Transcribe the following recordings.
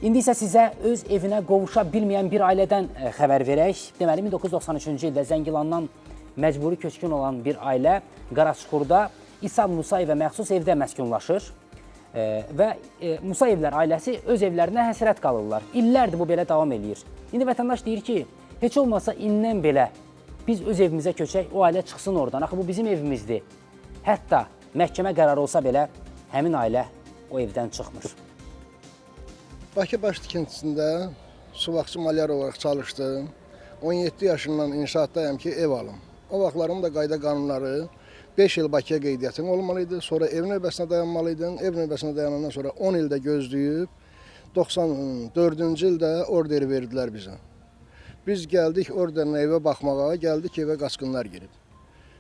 İndi isə sizə öz evinə qovuşa bilməyən bir ailədən xəbər verək. Deməli, 1993-cü ildə Zəngilandan məcburi köçkün olan bir ailə Qaraçuxurda İsa Musayevə məxsus evdə məskunlaşır və Musayevlər ailəsi öz evlərinə həsrət qalırlar. İllərdir bu belə davam eləyir. İndi vətəndaş deyir ki, heç olmasa indən belə biz öz evimizə köçək, o ailə çıxsın oradan. Axı bu bizim evimizdir. Hətta məhkəmə qərarı olsa belə həmin ailə o evdən çıxmır. Bakı baş tikintisində suvaqçı malyar olaraq çalışdım. 17 yaşından inşaatdayım ki, ev alım. O vaxtlarım da qayda qanunları 5 il Bakıya qeydiyyatın olmalıydı. Sonra ev növbəsində dayanmalıydın. Ev növbəsində dayanandan sonra 10 ildə gözləyib 94-cü ildə orderi verdilər bizə. Biz gəldik orderin evə baxmağa, gəldik evə qaçqınlar girib.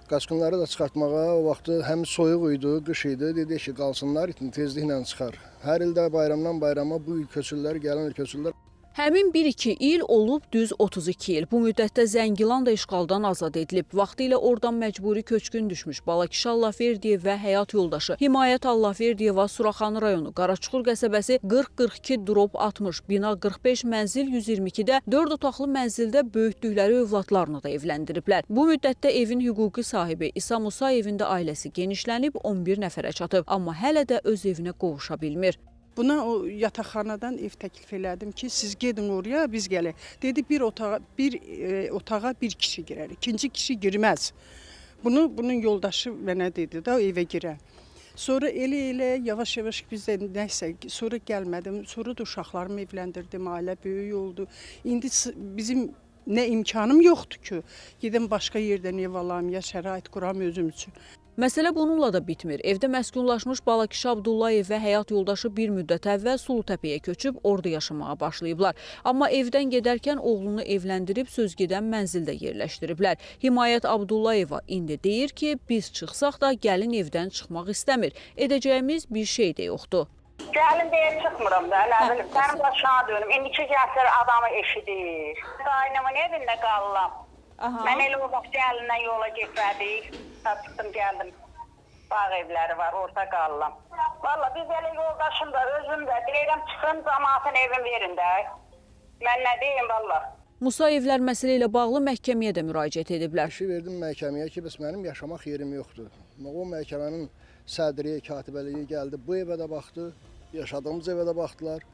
Qaçqınları da çıxartmağa, o vaxtı həm soyuq idi, qış idi, dedik ki, qalsınlar, tezliklə çıxar. Hər ildə bayramdan bayrama bu il köçürlər, gələn il köçürlər. Həmin 1-2 il olub düz 32 il. Bu müddətdə Zəngilan da işğaldan azad edilib. Vaxtilə oradan məcburi köçkün düşmüş Balakişi Allahverdiyev və həyat yoldaşı Himayət Allahverdiyeva Suraxanı rayonu Qaraçuxur qəsəbəsi 40-42-60, bina 45, mənzil 122-də 4 otaqlı mənzildə böyütdükləri övladlarını da evləndiriblər. Bu müddətdə evin hüquqi sahibi İsa Musayevin də ailəsi genişlənib 11 nəfərə çatıb, amma hələ də öz evinə qovuşa bilmir. Buna o yataqxanadan ev təklif elədim ki, siz gedin oraya, biz gələk. Dedi, bir otağa bir kişi girər, ikinci kişi girməz. Bunun yoldaşı mənə dedi də, o evə girər. Sonra elə yavaş-yavaş biz də nəysə, sonra gəlmədim. Sonra da uşaqlarımı evləndirdim, ailə böyük oldu. İndi bizim nə imkanım yoxdur ki, gedim başqa yerdən ev alam, ya şərait quram özüm üçün. Məsələ bununla da bitmir. Evdə məskunlaşmış Balakişi Abdullayev və həyat yoldaşı bir müddət əvvəl Sulutəpəyə köçüb orada yaşamağa başlayıblar. Amma evdən gedərkən oğlunu evləndirib sözgedən mənzildə yerləşdiriblər. Himayət Abdullayeva indi deyir ki, biz çıxsaq da gəlin evdən çıxmaq istəmir. Edəcəyimiz bir şey də yoxdur. Gəlin deyə çıxmıram da, nə bilim, sənin başına dönüm. İndiki gəsər adamı eşidir. Qaynımın evində qalıram. Mən elə o vaxt gəlindən yola getmədik. Çıxdım, gəldim. Bağ evləri var, orada qalıram. Valla biz elə yoldaşım da, özüm də deyirəm, çıxın, cəmaatın evin verin də. Mən nə deyim, valla. Musayevlər məsələ ilə bağlı məhkəməyə də müraciət ediblər. İşi verdim məhkəməyə ki, bəs mənim yaşamaq yerim yoxdur. O məhkəmənin sədri, katibəliyi gəldi, bu evə də baxdı, yaşadığımız evə də baxdılar.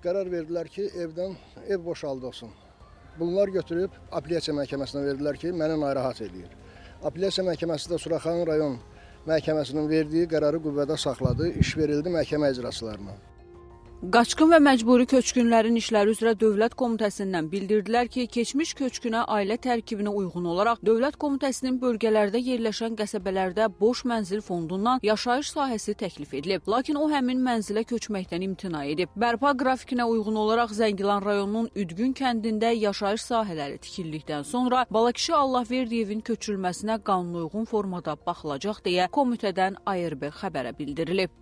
Qərar verdilər ki, ev boşaldılsın. Bunlar götürüb apellyasiya məhkəməsinə verdilər ki, məni narahat edir. Apellyasiya məhkəməsi də Suraxanı rayon məhkəməsinin verdiyi qərarı qüvvədə saxladı, iş verildi məhkəmə icraçılarına. Qaçqın və məcburi köçkünlərin işləri üzrə Dövlət Komitəsindən bildirdilər ki, keçmiş köçkünə ailə tərkibinə uyğun olaraq Dövlət Komitəsinin bölgələrdə yerləşən qəsəbələrdə boş mənzil fondundan yaşayış sahəsi təklif edilib. Lakin o həmin mənzilə köçməkdən imtina edib. Bərpa qrafikinə uyğun olaraq Zəngilan rayonunun Üdgün kəndində yaşayış sahələri tikildikdən sonra Balakişi Allahverdiyevin köçürülməsinə qanunauyğun formada baxılacaq deyə komitədən ARB xəbərə bildirilib.